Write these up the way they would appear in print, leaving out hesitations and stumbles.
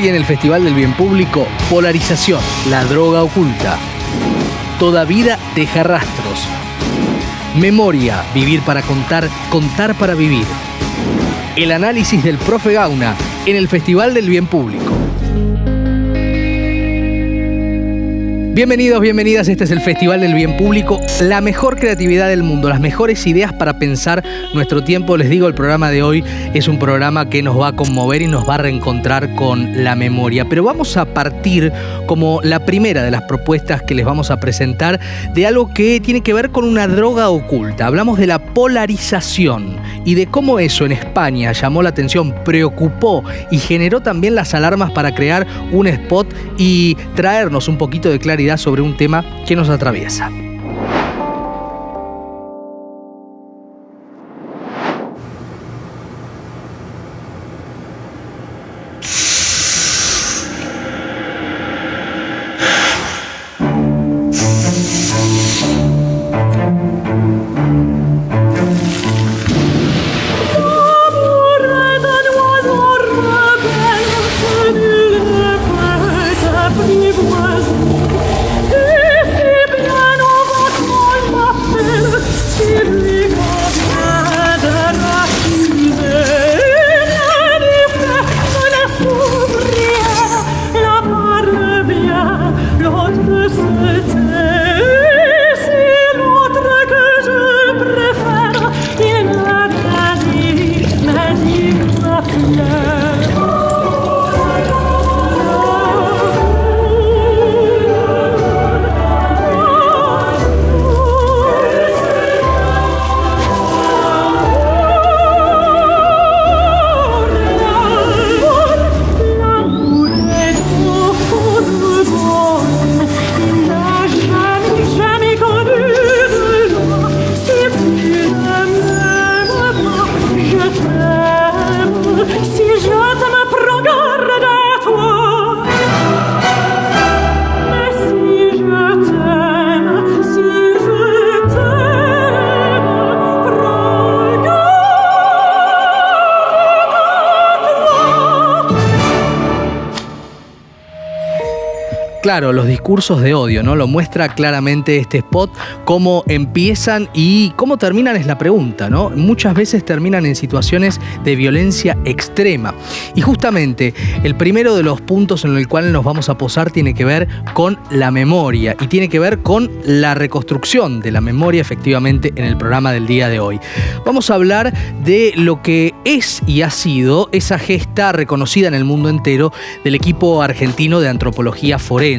Hoy en el Festival del Bien Público, polarización, la droga oculta. Toda vida deja rastros. Memoria, vivir para contar, contar para vivir. El análisis del profe Gauna en el Festival del Bien Público. Bienvenidos, bienvenidas, este es el Festival del Bien Público, la mejor creatividad del mundo, las mejores ideas para pensar nuestro tiempo. Les digo, el programa de hoy es un programa que nos va a conmover y nos va a reencontrar con la memoria. Pero vamos a partir, como la primera de las propuestas que les vamos a presentar, de algo que tiene que ver con una droga oculta. Hablamos de la polarización y de cómo eso en España llamó la atención, preocupó y generó también las alarmas para crear un spot y traernos un poquito de claridad sobre un tema que nos atraviesa. Claro, los discursos de odio, ¿no? Lo muestra claramente este spot, cómo empiezan y cómo terminan es la pregunta, ¿no? Muchas veces terminan en situaciones de violencia extrema. Y justamente el primero de los puntos en el cual nos vamos a posar tiene que ver con la memoria y tiene que ver con la reconstrucción de la memoria efectivamente en el programa del día de hoy. Vamos a hablar de lo que es y ha sido esa gesta reconocida en el mundo entero del equipo argentino de antropología forense.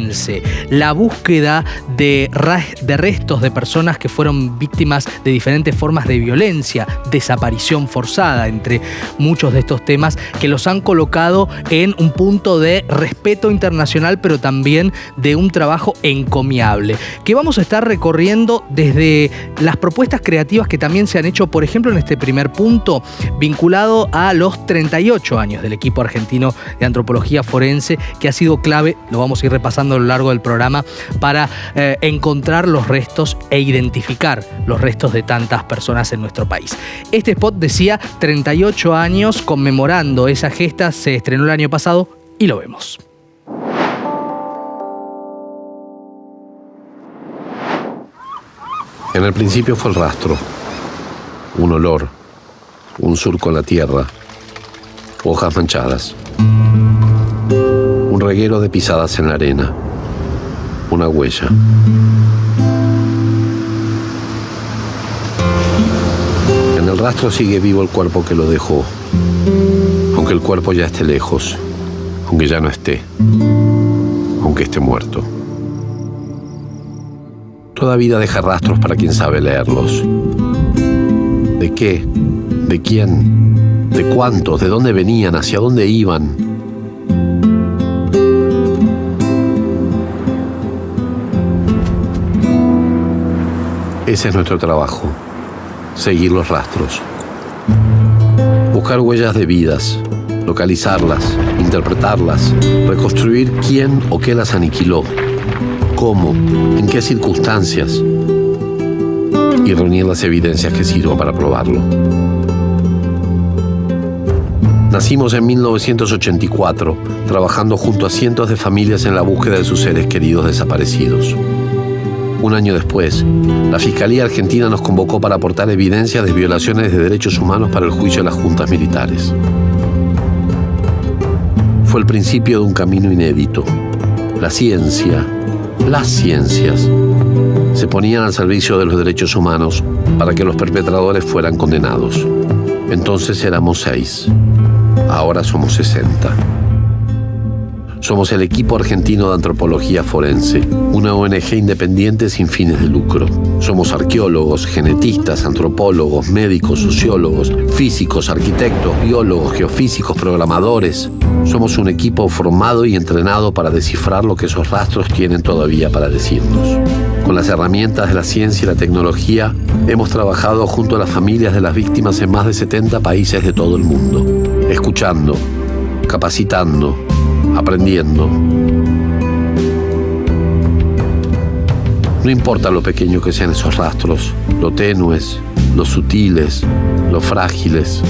La búsqueda de restos de personas que fueron víctimas de diferentes formas de violencia, desaparición forzada, entre muchos de estos temas que los han colocado en un punto de respeto internacional, pero también de un trabajo encomiable, que vamos a estar recorriendo desde las propuestas creativas que también se han hecho, por ejemplo, en este primer punto, vinculado a los 38 años del equipo argentino de antropología forense, que ha sido clave, lo vamos a ir repasando a lo largo del programa, para encontrar los restos e identificar los restos de tantas personas en nuestro país. Este spot decía 38 años conmemorando esa gesta, se estrenó el año pasado y lo vemos. En el principio fue el rastro, un olor, un surco en la tierra, hojas manchadas, un reguero de pisadas en la arena, una huella. En el rastro sigue vivo el cuerpo que lo dejó, aunque el cuerpo ya esté lejos, aunque ya no esté, aunque esté muerto. Toda vida deja rastros para quien sabe leerlos. ¿De qué? ¿De quién? ¿De cuántos? ¿De dónde venían? ¿Hacia dónde iban? Ese es nuestro trabajo, seguir los rastros. Buscar huellas de vidas, localizarlas, interpretarlas, reconstruir quién o qué las aniquiló, cómo, en qué circunstancias, y reunir las evidencias que sirvan para probarlo. Nacimos en 1984, trabajando junto a cientos de familias en la búsqueda de sus seres queridos desaparecidos. Un año después, la Fiscalía Argentina nos convocó para aportar evidencias de violaciones de derechos humanos para el juicio de las juntas militares. Fue el principio de un camino inédito. La ciencia, las ciencias, se ponían al servicio de los derechos humanos para que los perpetradores fueran condenados. Entonces éramos 6. Ahora somos 60. Somos el equipo argentino de antropología forense, una ONG independiente sin fines de lucro. Somos arqueólogos, genetistas, antropólogos, médicos, sociólogos, físicos, arquitectos, biólogos, geofísicos, programadores. Somos un equipo formado y entrenado para descifrar lo que esos rastros tienen todavía para decirnos. Con las herramientas de la ciencia y la tecnología, hemos trabajado junto a las familias de las víctimas en más de 70 países de todo el mundo, escuchando, capacitando, aprendiendo. No importa lo pequeño que sean esos rastros, lo tenues, lo sutiles, lo frágiles.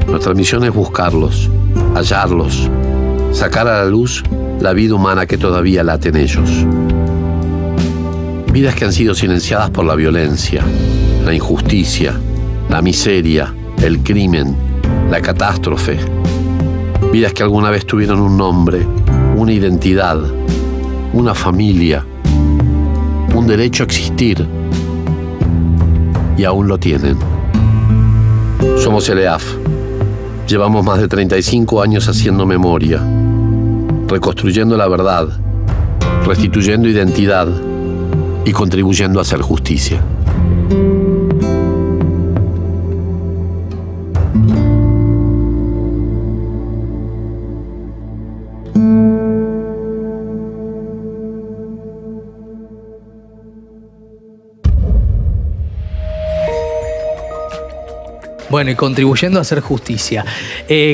Nuestra misión es buscarlos, hallarlos, sacar a la luz la vida humana que todavía late en ellos. Vidas que han sido silenciadas por la violencia, la injusticia, la miseria, el crimen, la catástrofe. Vidas que alguna vez tuvieron un nombre, una identidad, una familia, un derecho a existir, y aún lo tienen. Somos el EAF. Llevamos más de 35 años haciendo memoria, reconstruyendo la verdad, restituyendo identidad y contribuyendo a hacer justicia. Bueno, y contribuyendo a hacer justicia.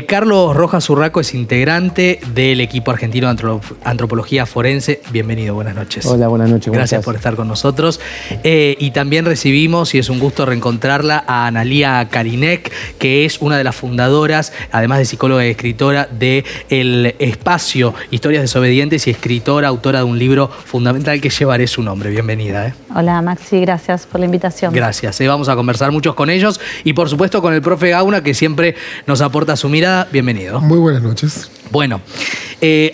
Carlos Rojas Urraco es integrante del equipo argentino de antropología forense. Bienvenido, buenas noches. Hola, buenas noches. Gracias por estar con nosotros. Y también recibimos, y es un gusto reencontrarla, a Analía Kalinek, que es una de las fundadoras, además de psicóloga y escritora, de El Espacio, Historias Desobedientes, y escritora, autora de un libro fundamental que llevaré su nombre. Bienvenida. Hola, Maxi, gracias por la invitación. Gracias. Vamos a conversar muchos con ellos y, por supuesto, con el profe Gauna, que siempre nos aporta su mirada. Bienvenido. Muy buenas noches. Bueno,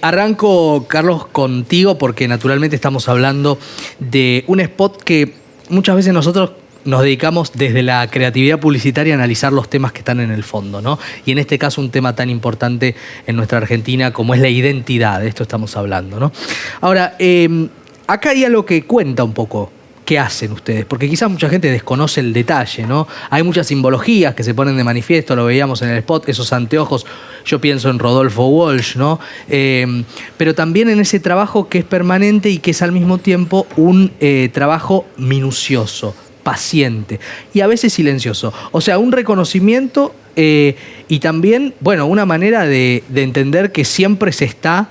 arranco, Carlos, contigo, porque naturalmente estamos hablando de un spot que muchas veces nosotros nos dedicamos desde la creatividad publicitaria a analizar los temas que están en el fondo, ¿no? Y en este caso un tema tan importante en nuestra Argentina como es la identidad, de esto estamos hablando, ¿no? Ahora, acá hay algo que cuenta un poco. ¿Qué hacen ustedes? Porque quizás mucha gente desconoce el detalle, ¿no? Hay muchas simbologías que se ponen de manifiesto, lo veíamos en el spot, esos anteojos, yo pienso en Rodolfo Walsh, ¿no? Pero también en ese trabajo que es permanente y que es al mismo tiempo un trabajo minucioso, paciente y a veces silencioso. O sea, un reconocimiento y también, bueno, una manera de entender que siempre se está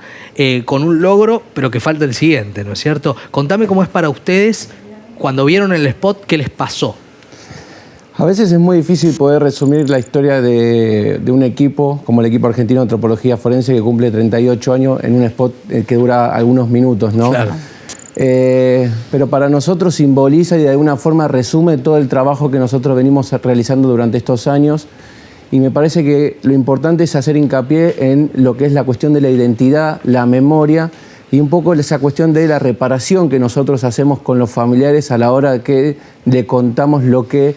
con un logro, pero que falta el siguiente, ¿no es cierto? Contame cómo es para ustedes. Cuando vieron el spot, ¿qué les pasó? A veces es muy difícil poder resumir la historia de un equipo como el equipo argentino de antropología forense que cumple 38 años en un spot que dura algunos minutos, ¿no? Claro. Pero para nosotros simboliza y de alguna forma resume todo el trabajo que nosotros venimos realizando durante estos años. Y me parece que lo importante es hacer hincapié en lo que es la cuestión de la identidad, la memoria, y un poco esa cuestión de la reparación que nosotros hacemos con los familiares a la hora que le contamos lo que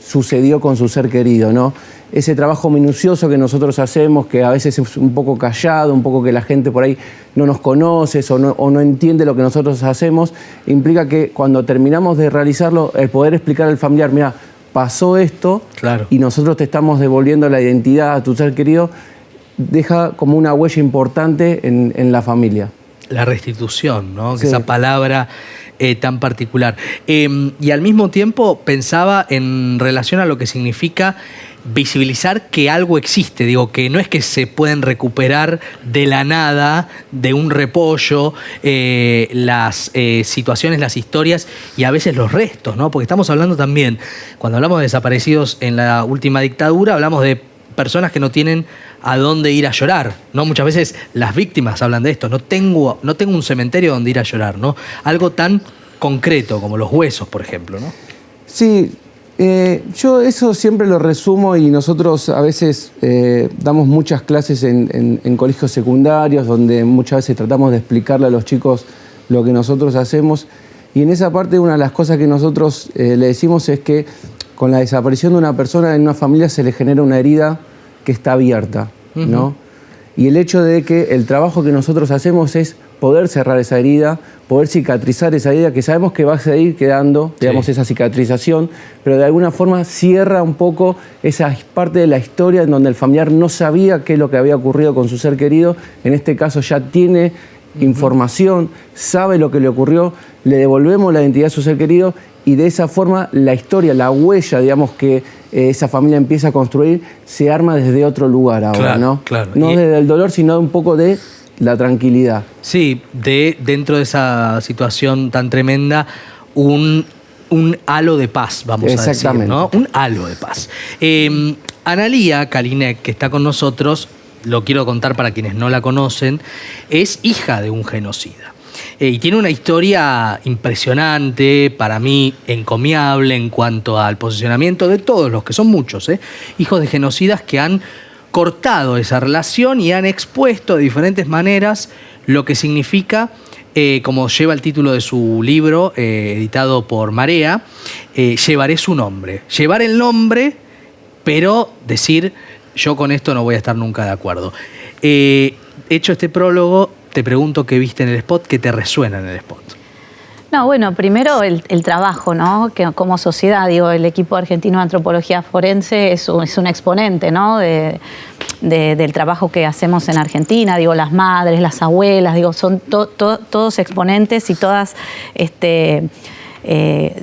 sucedió con su ser querido, ¿no? Ese trabajo minucioso que nosotros hacemos, que a veces es un poco callado, un poco que la gente por ahí no nos conoce o no entiende lo que nosotros hacemos, implica que cuando terminamos de realizarlo, el poder explicar al familiar, mira, pasó esto, claro, y nosotros te estamos devolviendo la identidad a tu ser querido, deja como una huella importante en la familia. La restitución, ¿no? Sí. Esa palabra tan particular. Y al mismo tiempo pensaba en relación a lo que significa visibilizar que algo existe. Digo, que no es que se pueden recuperar de la nada, de un repollo, las situaciones, las historias y a veces los restos, ¿no? Porque estamos hablando también, cuando hablamos de desaparecidos en la última dictadura, hablamos de personas que no tienen a dónde ir a llorar, ¿no? Muchas veces las víctimas hablan de esto, no tengo un cementerio donde ir a llorar, ¿no? Algo tan concreto como los huesos, por ejemplo, ¿no? Sí, yo eso siempre lo resumo y nosotros a veces damos muchas clases en colegios secundarios donde muchas veces tratamos de explicarle a los chicos lo que nosotros hacemos, y en esa parte una de las cosas que nosotros le decimos es que con la desaparición de una persona en una familia se le genera una herida que está abierta, ¿no? Y el hecho de que el trabajo que nosotros hacemos es poder cerrar esa herida, poder cicatrizar esa herida, que sabemos que va a seguir quedando, digamos, esa cicatrización, pero de alguna forma cierra un poco esa parte de la historia en donde el familiar no sabía qué es lo que había ocurrido con su ser querido. En este caso ya tiene información, sabe lo que le ocurrió, le devolvemos la identidad de su ser querido, y de esa forma la historia, la huella, digamos, que esa familia empieza a construir, se arma desde otro lugar ahora, claro, ¿no? Claro. No desde el dolor, sino un poco de la tranquilidad. Sí, dentro de esa situación tan tremenda, un halo de paz, vamos a decir, ¿no? Un halo de paz. Analía Kalinek, que está con nosotros, lo quiero contar para quienes no la conocen, es hija de un genocida. Y tiene una historia impresionante, para mí encomiable en cuanto al posicionamiento de todos los que son muchos, hijos de genocidas que han cortado esa relación y han expuesto de diferentes maneras lo que significa, como lleva el título de su libro, editado por Marea, llevaré su nombre. Llevar el nombre, pero decir, yo con esto no voy a estar nunca de acuerdo. Hecho este prólogo, te pregunto qué viste en el spot, qué te resuena en el spot. No, bueno, primero el trabajo, ¿no? Que como sociedad, digo, el equipo argentino de antropología forense es un exponente, ¿no? Del trabajo que hacemos en Argentina, digo, las madres, las abuelas, digo, son todos exponentes y todas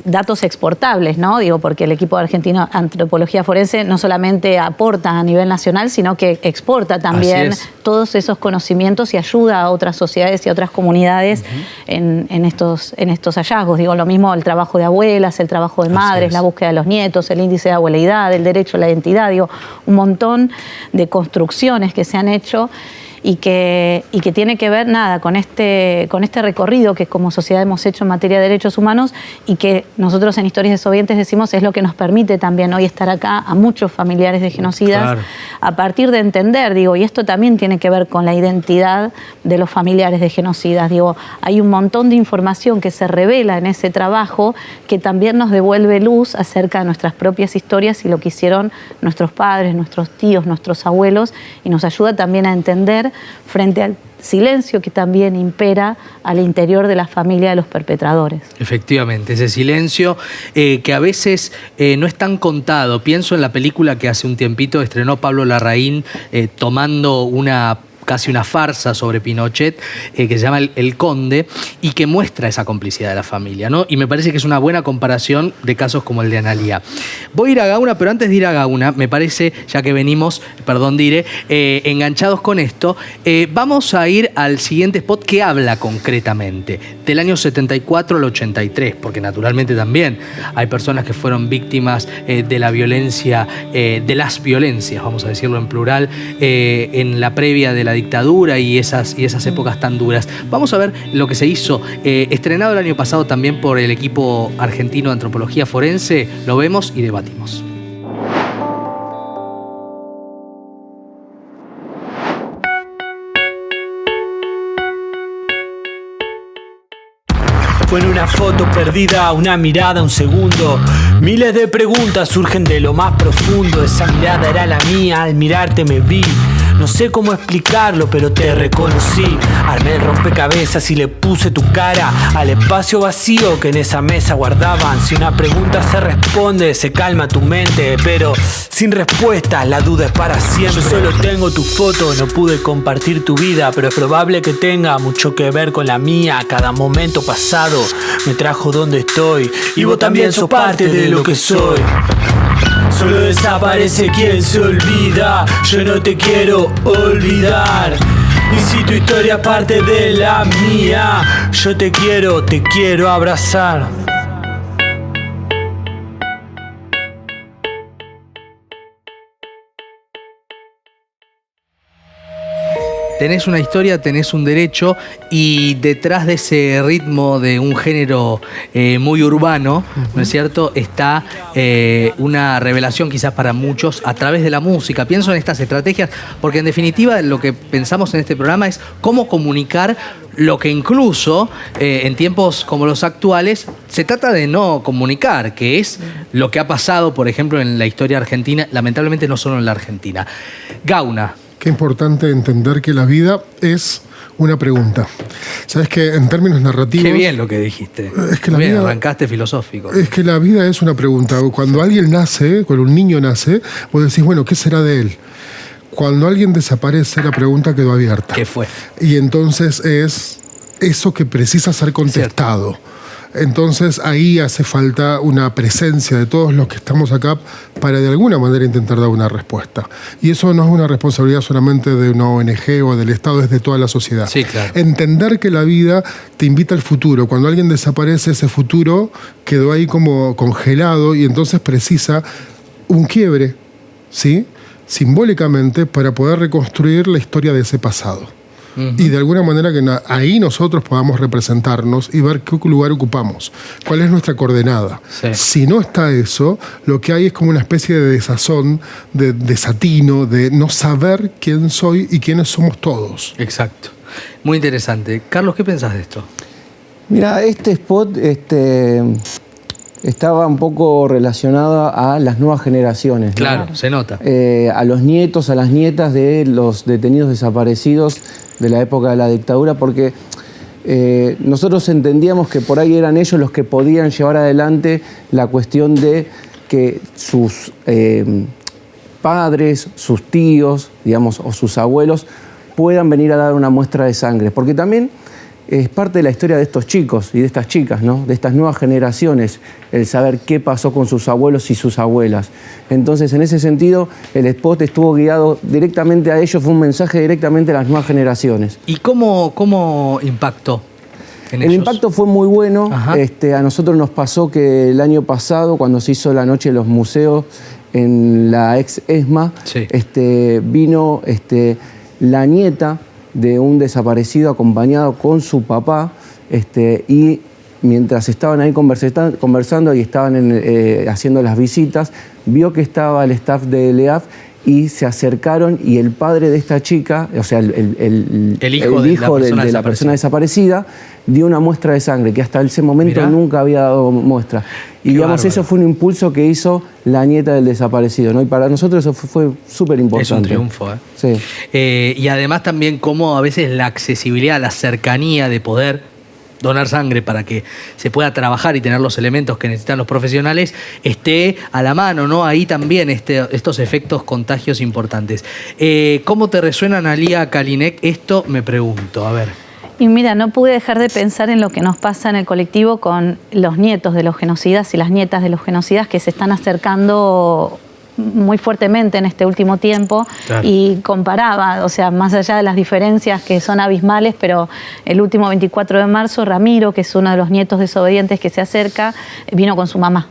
datos exportables, ¿no? Digo, porque el equipo argentino de antropología forense no solamente aporta a nivel nacional, sino que exporta también todos esos conocimientos y ayuda a otras sociedades y a otras comunidades en estos hallazgos. Digo, lo mismo el trabajo de abuelas, el trabajo de madres, la búsqueda de los nietos, el índice de abueleidad, el derecho a la identidad, digo, un montón de construcciones que se han hecho y que tiene que ver con este recorrido que como sociedad hemos hecho en materia de derechos humanos y que nosotros en Historias Desobedientes decimos es lo que nos permite también hoy estar acá a muchos familiares de genocidas, claro, a partir de entender, digo, y esto también tiene que ver con la identidad de los familiares de genocidas, digo, hay un montón de información que se revela en ese trabajo que también nos devuelve luz acerca de nuestras propias historias y lo que hicieron nuestros padres, nuestros tíos, nuestros abuelos, y nos ayuda también a entender frente al silencio que también impera al interior de la familia de los perpetradores. Efectivamente, ese silencio que a veces no es tan contado. Pienso en la película que hace un tiempito estrenó Pablo Larraín, tomando casi una farsa sobre Pinochet, que se llama El Conde, y que muestra esa complicidad de la familia, ¿no? Y me parece que es una buena comparación de casos como el de Analía. Voy a ir a Gauna, pero antes de ir a Gauna, me parece, ya que venimos, perdón Dire, enganchados con esto, vamos a ir al siguiente spot que habla concretamente del año 74 al 83, porque naturalmente también hay personas que fueron víctimas de la violencia, de las violencias, vamos a decirlo en plural, en la previa de la dictadura y esas épocas tan duras. Vamos a ver lo que se hizo, estrenado el año pasado también por el equipo argentino de antropología forense. Lo vemos y debatimos. Fue en una foto perdida, una mirada, un segundo. Miles de preguntas surgen de lo más profundo. Esa mirada era la mía, al mirarte me vi. No sé cómo explicarlo, pero te reconocí. Armé el rompecabezas y le puse tu cara al espacio vacío que en esa mesa guardaban. Si una pregunta se responde, se calma tu mente, pero sin respuestas la duda es para siempre. Yo solo tengo tu foto, no pude compartir tu vida, pero es probable que tenga mucho que ver con la mía. Cada momento pasado me trajo donde estoy, y vos también sos parte de lo que soy. Solo desaparece quien se olvida. Yo no te quiero olvidar. Y si tu historia es parte de la mía, yo te quiero abrazar. tenés una historia, tenés un derecho, y detrás de ese ritmo de un género muy urbano, ¿no es cierto?, está una revelación quizás para muchos a través de la música. Pienso en estas estrategias, porque en definitiva lo que pensamos en este programa es cómo comunicar lo que incluso en tiempos como los actuales se trata de no comunicar, que es lo que ha pasado, por ejemplo, en la historia argentina, lamentablemente no solo en la Argentina. Gauna. Qué importante entender que la vida es una pregunta. Sabes que en términos narrativos... Qué bien lo que dijiste. Es que la bien, vida, arrancaste filosófico. Es que la vida es una pregunta. Cuando alguien nace, cuando un niño nace, vos decís, bueno, ¿qué será de él? Cuando alguien desaparece, la pregunta quedó abierta. ¿Qué fue? Y entonces es eso que precisa ser contestado. Sí. Entonces ahí hace falta una presencia de todos los que estamos acá para de alguna manera intentar dar una respuesta. Y eso no es una responsabilidad solamente de una ONG o del Estado, es de toda la sociedad. Sí, claro. Entender que la vida te invita al futuro. Cuando alguien desaparece, ese futuro quedó ahí como congelado y entonces precisa un quiebre, ¿sí?, simbólicamente, para poder reconstruir la historia de ese pasado. Y de alguna manera que ahí nosotros podamos representarnos y ver qué lugar ocupamos, cuál es nuestra coordenada. Sí. Si no está eso, lo que hay es como una especie de desazón, de desatino, de no saber quién soy y quiénes somos todos. Exacto. Muy interesante. Carlos, ¿qué pensás de esto? Mira, este spot estaba un poco relacionado a las nuevas generaciones, ¿no? Claro, se nota. A los nietos, a las nietas de los detenidos desaparecidos de la época de la dictadura, porque nosotros entendíamos que por ahí eran ellos los que podían llevar adelante la cuestión de que sus padres, sus tíos, digamos, o sus abuelos puedan venir a dar una muestra de sangre, porque también es parte de la historia de estos chicos y de estas chicas, ¿no?, de estas nuevas generaciones, el saber qué pasó con sus abuelos y sus abuelas. Entonces, en ese sentido, el spot estuvo guiado directamente a ellos, fue un mensaje directamente a las nuevas generaciones. ¿Y cómo impactó en ellos? El impacto fue muy bueno. A nosotros nos pasó que el año pasado, cuando se hizo la Noche de los Museos en la ex ESMA, sí, vino la nieta de un desaparecido acompañado con su papá, y mientras estaban ahí conversando y estaban haciendo las visitas, vio que estaba el staff de LEAF y se acercaron, y el padre de esta chica, o sea, el hijo de la persona desaparecida, dio una muestra de sangre que hasta ese momento nunca había dado muestra. Y digamos, eso fue un impulso que hizo la nieta del desaparecido, ¿no? Y para nosotros eso fue súper importante. Es un triunfo, ¿eh? Sí. Y además también cómo a veces la accesibilidad, la cercanía de poder donar sangre para que se pueda trabajar y tener los elementos que necesitan los profesionales esté a la mano, ¿no? Ahí también estos efectos contagios importantes. ¿Cómo te resuena, Analía Kalinek? Esto me pregunto, a ver. Y mira, no pude dejar de pensar en lo que nos pasa en el colectivo con los nietos de los genocidas y las nietas de los genocidas que se están acercando muy fuertemente en este último tiempo. Claro. Y comparaba, o sea, más allá de las diferencias que son abismales, pero el último 24 de marzo, Ramiro, que es uno de los nietos desobedientes que se acerca, vino con su mamá,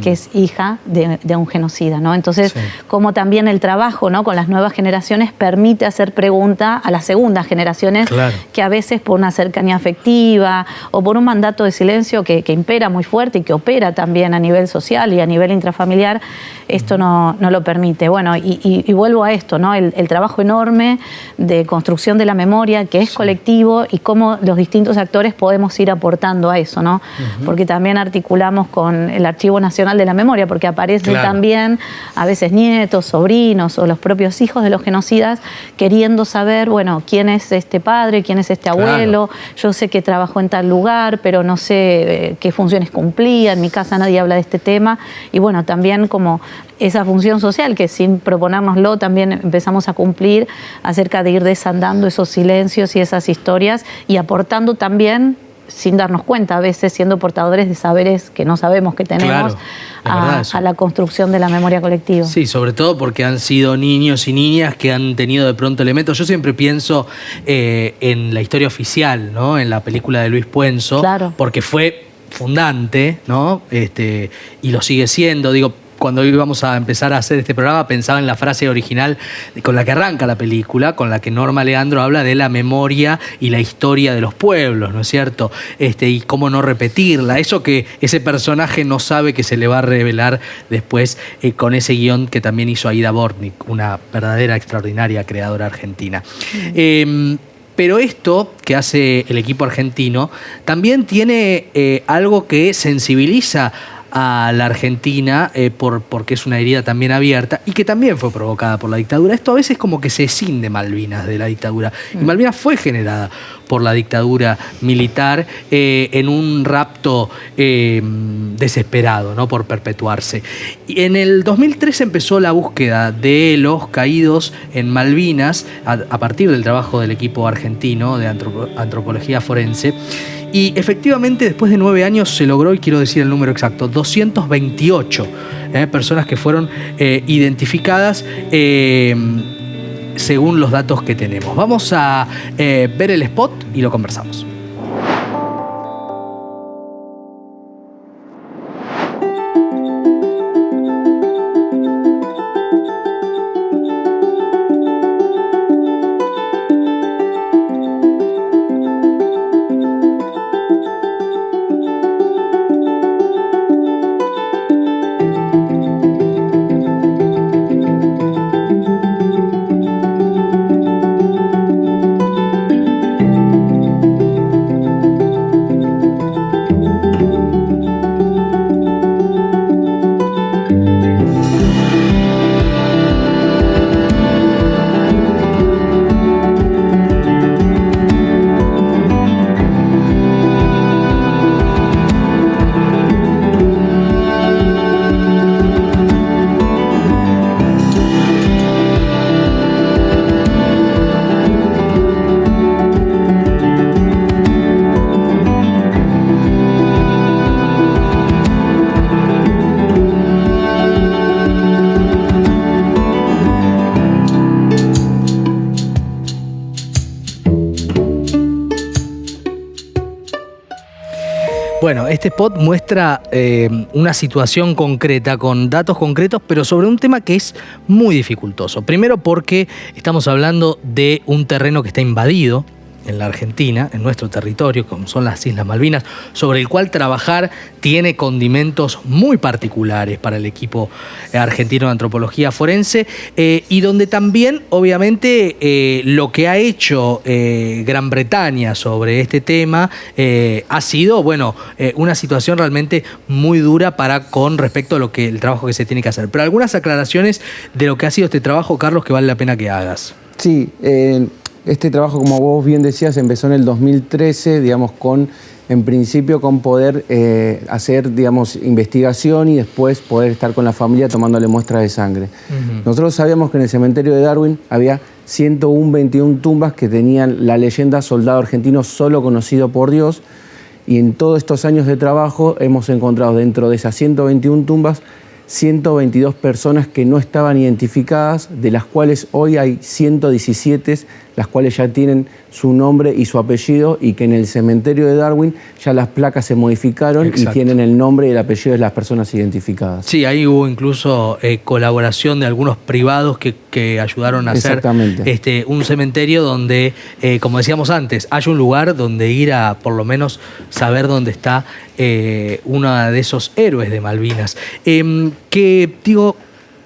que es hija de un genocida, ¿no? Entonces, sí, como también el trabajo, ¿no?, con las nuevas generaciones permite hacer pregunta a las segundas generaciones, claro, que a veces por una cercanía afectiva o por un mandato de silencio que impera muy fuerte y que opera también a nivel social y a nivel intrafamiliar, esto no lo permite. Bueno, y vuelvo a esto, ¿no?, el trabajo enorme de construcción de la memoria, que es colectivo, y cómo los distintos actores podemos ir aportando a eso, ¿no? Porque también articulamos con el Archivo Nacional de la Memoria, porque aparecen, claro, también a veces nietos, sobrinos o los propios hijos de los genocidas queriendo saber, bueno, quién es este padre, quién es este abuelo, claro, yo sé que trabajó en tal lugar, pero no sé qué funciones cumplía, en mi casa nadie habla de este tema, y bueno, también como esa función social que sin proponérnoslo también empezamos a cumplir acerca de ir desandando esos silencios y esas historias y aportando también, sin darnos cuenta, a veces siendo portadores de saberes que no sabemos que tenemos, claro, a la construcción de la memoria colectiva. Sí, sobre todo porque han sido niños y niñas que han tenido de pronto elementos. Yo siempre pienso en la historia oficial, ¿no?, en la película de Luis Puenzo, claro, porque fue fundante, ¿no?, y lo sigue siendo. Digo, cuando íbamos a empezar a hacer este programa pensaba en la frase original con la que arranca la película, con la que Norma Leandro habla de la memoria y la historia de los pueblos, ¿no es cierto? Y cómo no repetirla. Eso que ese personaje no sabe que se le va a revelar después con ese guión que también hizo Aida Bortnik, una verdadera extraordinaria creadora argentina. Pero esto que hace el equipo argentino también tiene algo que sensibiliza a la Argentina porque es una herida también abierta y que también fue provocada por la dictadura. Esto a veces como que se escinde Malvinas de la dictadura. Y Malvinas fue generada por la dictadura militar en un rapto desesperado, ¿no? Por perpetuarse. Y en el 2003 empezó la búsqueda de los caídos en Malvinas a partir del trabajo del equipo argentino de antropología forense. Y efectivamente, después de 9 años se logró, y quiero decir el número exacto, 228 personas que fueron identificadas según los datos que tenemos. Vamos a ver el spot y lo conversamos. Bueno, este spot muestra una situación concreta, con datos concretos, pero sobre un tema que es muy dificultoso. Primero porque estamos hablando de un terreno que está invadido en la Argentina, en nuestro territorio, como son las Islas Malvinas, sobre el cual trabajar tiene condimentos muy particulares para el equipo argentino de antropología forense, y donde también, obviamente, lo que ha hecho Gran Bretaña sobre este tema ha sido, bueno, una situación realmente muy dura con respecto a el trabajo que se tiene que hacer. Pero algunas aclaraciones de lo que ha sido este trabajo, Carlos, que vale la pena que hagas. Sí, este trabajo, como vos bien decías, empezó en el 2013, digamos, en principio con poder hacer, digamos, investigación y después poder estar con la familia tomándole muestras de sangre. Nosotros sabíamos que en el cementerio de Darwin había 121 tumbas que tenían la leyenda soldado argentino solo conocido por Dios, y en todos estos años de trabajo hemos encontrado dentro de esas 121 tumbas 122 personas que no estaban identificadas, de las cuales hoy hay 117, las cuales ya tienen su nombre y su apellido, y que en el cementerio de Darwin ya las placas se modificaron. Exacto. Y tienen el nombre y el apellido de las personas identificadas. Sí, ahí hubo incluso colaboración de algunos privados que ayudaron a hacer un cementerio donde, como decíamos antes, hay un lugar donde ir a por lo menos saber dónde está uno de esos héroes de Malvinas. Que, digo,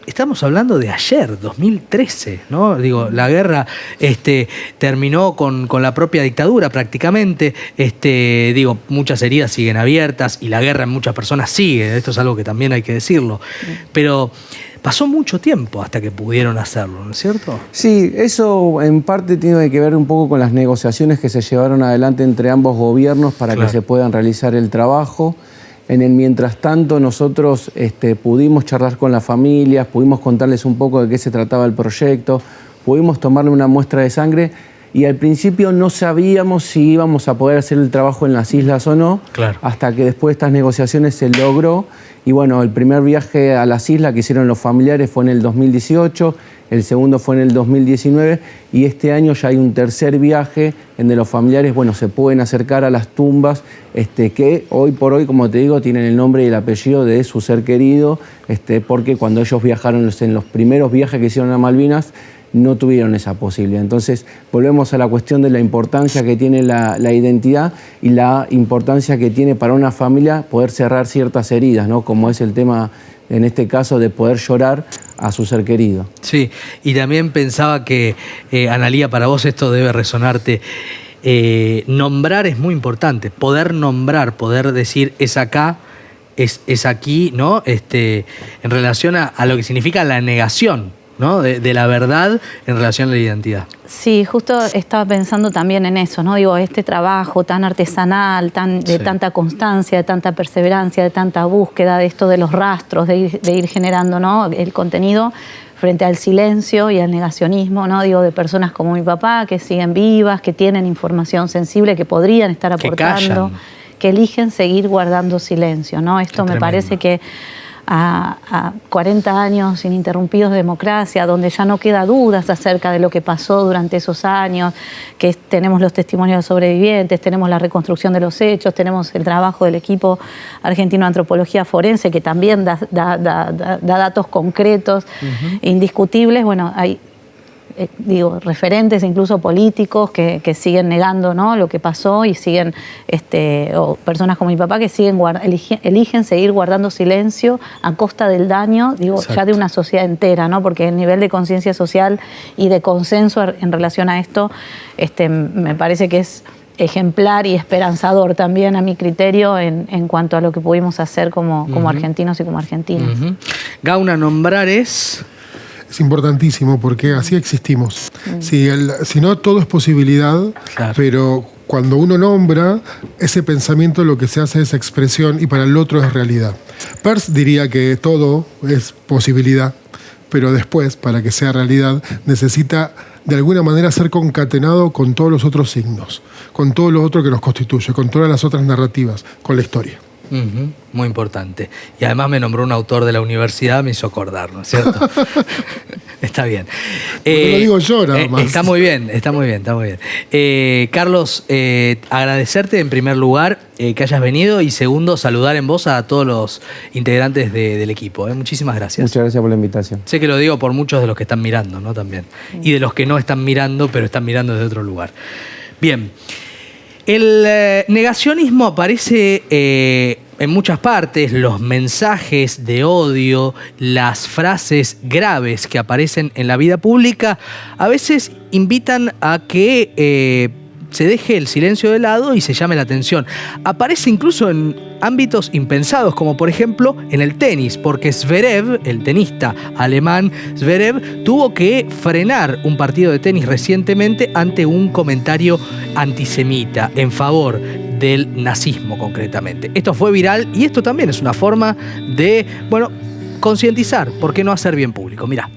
estamos hablando de ayer, 2013, ¿no? Digo, la guerra terminó con la propia dictadura prácticamente. Digo, muchas heridas siguen abiertas y la guerra en muchas personas sigue. Esto es algo que también hay que decirlo. Pero pasó mucho tiempo hasta que pudieron hacerlo, ¿no es cierto? Sí, eso en parte tiene que ver un poco con las negociaciones que se llevaron adelante entre ambos gobiernos para que se puedan realizar el trabajo. En el mientras tanto, nosotros pudimos charlar con las familias, pudimos contarles un poco de qué se trataba el proyecto, pudimos tomarle una muestra de sangre, y al principio no sabíamos si íbamos a poder hacer el trabajo en las islas o no, hasta que después de estas negociaciones se logró. Y bueno, el primer viaje a las islas que hicieron los familiares fue en el 2018, el segundo fue en el 2019 y este año ya hay un tercer viaje en donde los familiares, bueno, se pueden acercar a las tumbas que hoy por hoy, como te digo, tienen el nombre y el apellido de su ser querido, porque cuando ellos viajaron en los primeros viajes que hicieron a Malvinas, no tuvieron esa posibilidad. Entonces, volvemos a la cuestión de la importancia que tiene la identidad y la importancia que tiene para una familia poder cerrar ciertas heridas, ¿no? Como es el tema, en este caso, de poder llorar a su ser querido. Sí, y también pensaba que, Analía, para vos esto debe resonarte. Nombrar es muy importante, poder nombrar, poder decir es acá, es aquí, ¿no? En relación a lo que significa la negación, ¿no? De la verdad en relación a la identidad. Sí, justo estaba pensando también en eso, ¿no? Digo, este trabajo tan artesanal, de tanta constancia, de tanta perseverancia, de tanta búsqueda, de esto de los rastros, de ir generando, ¿no? El contenido frente al silencio y al negacionismo, ¿no? Digo, de personas como mi papá, que siguen vivas, que tienen información sensible, que podrían estar aportando, que eligen seguir guardando silencio, ¿no? Esto me parece que a 40 años ininterrumpidos de democracia, donde ya no queda dudas acerca de lo que pasó durante esos años, que tenemos los testimonios de sobrevivientes, tenemos la reconstrucción de los hechos, tenemos el trabajo del equipo argentino de antropología forense, que también da datos concretos, indiscutibles. Bueno, hay referentes incluso políticos que siguen negando, ¿no? Lo que pasó y siguen, o personas como mi papá que siguen eligen seguir guardando silencio a costa del daño, ya de una sociedad entera, ¿no? Porque el nivel de conciencia social y de consenso en relación a esto, me parece que es ejemplar y esperanzador también a mi criterio en cuanto a lo que pudimos hacer como argentinos y como argentinas. Gauna, nombrar es importantísimo porque así existimos. Si no, todo es posibilidad, pero cuando uno nombra, ese pensamiento lo que se hace es expresión y para el otro es realidad. Peirce diría que todo es posibilidad, pero después, para que sea realidad, necesita de alguna manera ser concatenado con todos los otros signos, con todo lo otro que nos constituye, con todas las otras narrativas, con la historia. Muy importante. Y además me nombró un autor de la universidad, me hizo acordar, ¿no es cierto? Está bien. Lo digo yo nada más. Está muy bien. Carlos, agradecerte en primer lugar que hayas venido y segundo, saludar en voz a todos los integrantes del equipo. Muchísimas gracias. Muchas gracias por la invitación. Sé que lo digo por muchos de los que están mirando, ¿no? También. Y de los que no están mirando, pero están mirando desde otro lugar. Bien. El negacionismo aparece en muchas partes, los mensajes de odio, las frases graves que aparecen en la vida pública, a veces invitan a que se deje el silencio de lado y se llame la atención. Aparece incluso en ámbitos impensados, como por ejemplo en el tenis, porque Zverev, el tenista alemán Zverev, tuvo que frenar un partido de tenis recientemente ante un comentario antisemita en favor del nazismo concretamente. Esto fue viral y esto también es una forma de, concientizar, ¿por qué no hacer bien público? Mirá.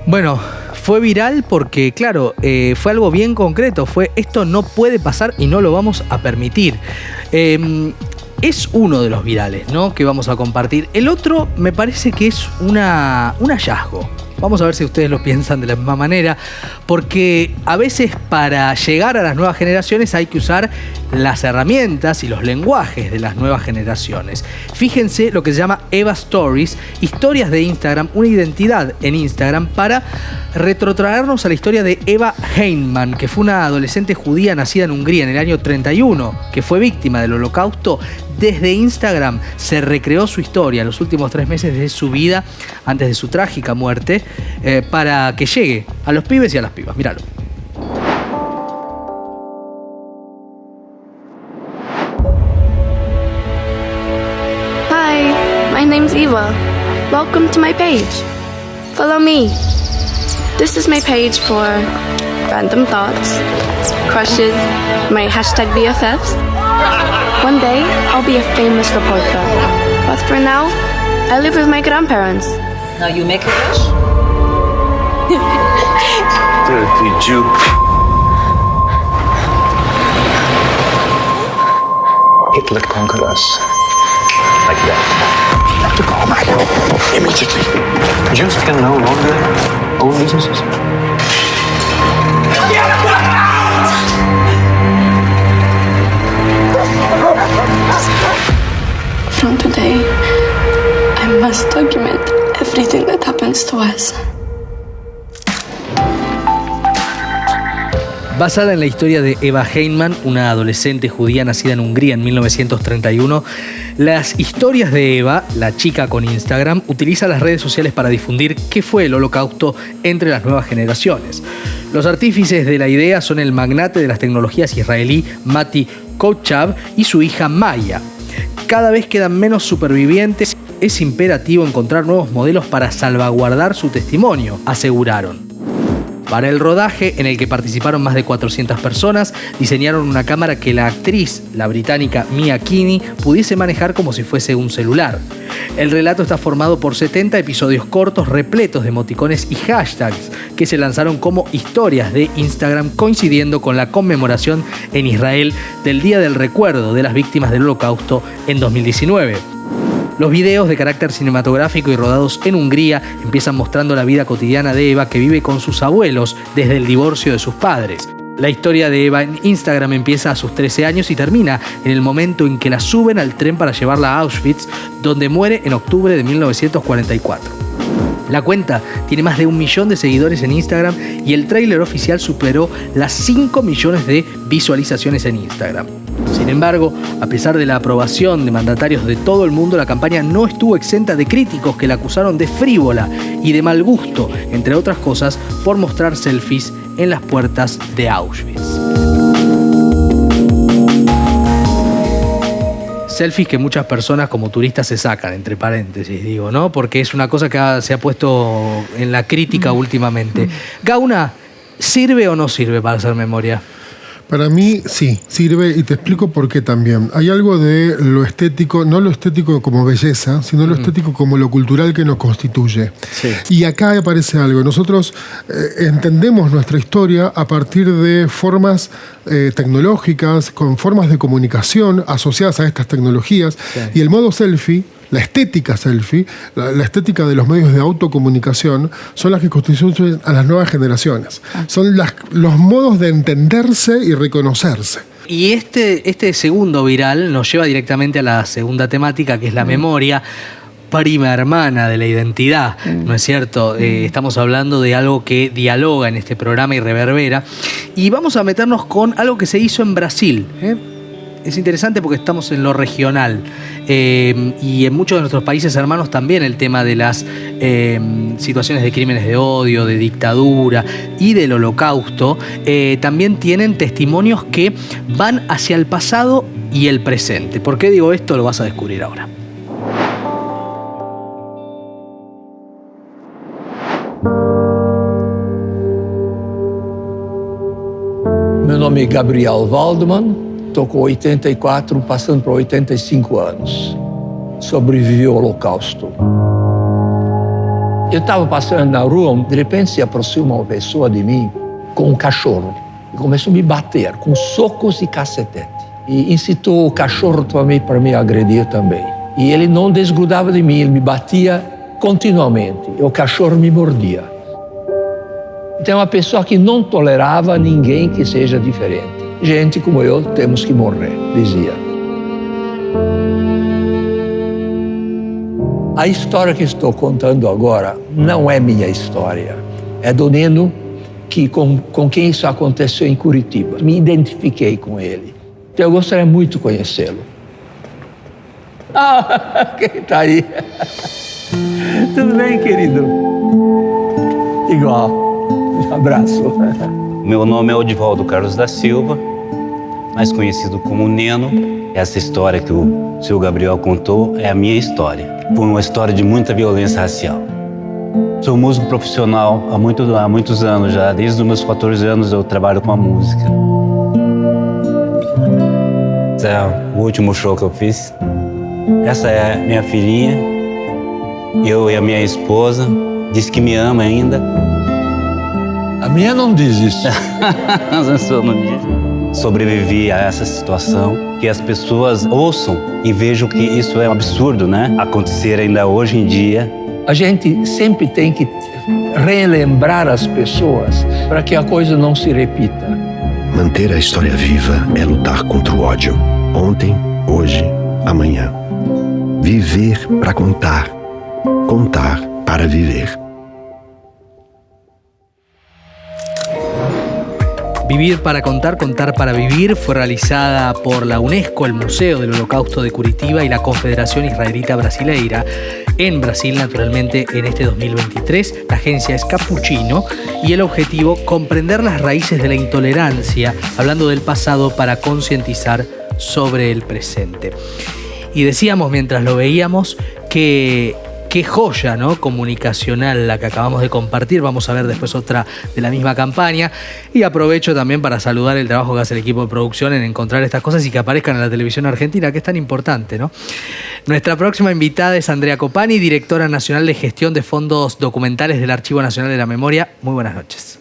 Bueno, fue viral porque, claro, fue algo bien concreto. Esto no puede pasar y no lo vamos a permitir. Es uno de los virales, ¿no?, que vamos a compartir. El otro me parece que es un hallazgo. Vamos a ver si ustedes lo piensan de la misma manera, porque a veces para llegar a las nuevas generaciones hay que usar las herramientas y los lenguajes de las nuevas generaciones. Fíjense lo que se llama Eva Stories, historias de Instagram, una identidad en Instagram para retrotraernos a la historia de Eva Heinemann, que fue una adolescente judía nacida en Hungría en el año 31, que fue víctima del Holocausto. desde Instagram se recreó su historia, los últimos 3 meses de su vida antes de su trágica muerte, para que llegue a los pibes y a las pibas. Míralo. Hi, my name's Eva. Welcome to my page. Follow me. This is my page for random thoughts, crushes, my hashtag BFFs. One day, I'll be a famous reporter. But for now, I live with my grandparents. Now you make a wish? Dirty Jew. Hitler conquered us. Like that. We have to go back immediately. Jews can no longer own businesses. From today, I must document everything that happens to us. Basada en la historia de Eva Heinemann, una adolescente judía nacida en Hungría en 1931, las historias de Eva, la chica con Instagram, utiliza las redes sociales para difundir qué fue el Holocausto entre las nuevas generaciones. Los artífices de la idea son el magnate de las tecnologías israelí Mati Kochav y su hija Maya. Cada vez quedan menos supervivientes. Es imperativo encontrar nuevos modelos para salvaguardar su testimonio, aseguraron. Para el rodaje, en el que participaron más de 400 personas, diseñaron una cámara que la actriz, la británica Mia Kinney, pudiese manejar como si fuese un celular. El relato está formado por 70 episodios cortos repletos de emoticones y hashtags que se lanzaron como historias de Instagram, coincidiendo con la conmemoración en Israel del Día del Recuerdo de las Víctimas del Holocausto en 2019. Los videos de carácter cinematográfico y rodados en Hungría empiezan mostrando la vida cotidiana de Eva, que vive con sus abuelos desde el divorcio de sus padres. La historia de Eva en Instagram empieza a sus 13 años y termina en el momento en que la suben al tren para llevarla a Auschwitz, donde muere en octubre de 1944. La cuenta tiene más de 1 millón de seguidores en Instagram y el tráiler oficial superó las 5 millones de visualizaciones en Instagram. Sin embargo, a pesar de la aprobación de mandatarios de todo el mundo, la campaña no estuvo exenta de críticos que la acusaron de frívola y de mal gusto, entre otras cosas, por mostrar selfies en las puertas de Auschwitz. Selfies que muchas personas como turistas se sacan, entre paréntesis, digo, ¿no? Porque es una cosa que se ha puesto en la crítica últimamente. Gauna, ¿sirve o no sirve para hacer memoria? Para mí sí, sirve, y te explico por qué también. Hay algo de lo estético, no lo estético como belleza, sino lo estético como lo cultural que nos constituye. Sí. Y acá aparece algo. Nosotros entendemos nuestra historia a partir de formas tecnológicas, con formas de comunicación asociadas a estas tecnologías. Sí. Y el modo selfie, la estética selfie, la estética de los medios de autocomunicación, son las que constituyen a las nuevas generaciones. Son los modos de entenderse y reconocerse. Y este segundo viral nos lleva directamente a la segunda temática, que es la memoria, prima hermana de la identidad, ¿no es cierto? Estamos hablando de algo que dialoga en este programa y reverbera. Y vamos a meternos con algo que se hizo en Brasil, Es interesante porque estamos en lo regional y en muchos de nuestros países hermanos también el tema de las situaciones de crímenes de odio, de dictadura y del Holocausto también tienen testimonios que van hacia el pasado y el presente. ¿Por qué digo esto? Lo vas a descubrir ahora. Meu nome é Gabriel Waldman. Estou com 84, passando para 85 anos. Sobrevivi ao Holocausto. Eu estava passando na rua, de repente se aproxima uma pessoa de mim com um cachorro. E começou a me bater com socos e cacetete. E incitou o cachorro também para me agredir também. E ele não desgrudava de mim, ele me batia continuamente. E o cachorro me mordia. Então é uma pessoa que não tolerava ninguém que seja diferente. Gente como eu, temos que morrer, dizia. A história que estou contando agora não é minha história. É do Nino, com quem isso aconteceu em Curitiba. Me identifiquei com ele. Então eu gostaria muito de conhecê-lo. Ah, quem está aí? Tudo bem, querido? Igual. Um abraço. Meu nome é Odivaldo Carlos da Silva, mais conhecido como Neno. Essa história que o seu Gabriel contou é a minha história. Foi uma história de muita violência racial. Sou músico profissional há muitos anos já. Desde os meus 14 anos eu trabalho com a música. Esse é o último show que eu fiz. Essa é minha filhinha. Eu e a minha esposa. Diz que me ama ainda. A minha não diz isso. As pessoas não dizem. Sobrevivi a essa situação, que as pessoas ouçam e vejam que isso é um absurdo, né? Acontecer ainda hoje em dia. A gente sempre tem que relembrar as pessoas para que a coisa não se repita. Manter a história viva é lutar contra o ódio. Ontem, hoje, amanhã. Viver para contar. Contar para viver. Vivir para contar, contar para vivir fue realizada por la UNESCO, el Museo del Holocausto de Curitiba y la Confederación Israelita Brasileira en Brasil, naturalmente, en este 2023. La agencia es Capuchino y el objetivo, comprender las raíces de la intolerancia, hablando del pasado para concientizar sobre el presente. Y decíamos mientras lo veíamos que qué joya, ¿no?, comunicacional la que acabamos de compartir. Vamos a ver después otra de la misma campaña. Y aprovecho también para saludar el trabajo que hace el equipo de producción en encontrar estas cosas y que aparezcan en la televisión argentina, que es tan importante, ¿no? Nuestra próxima invitada es Andrea Copani, directora nacional de gestión de fondos documentales del Archivo Nacional de la Memoria. Muy buenas noches.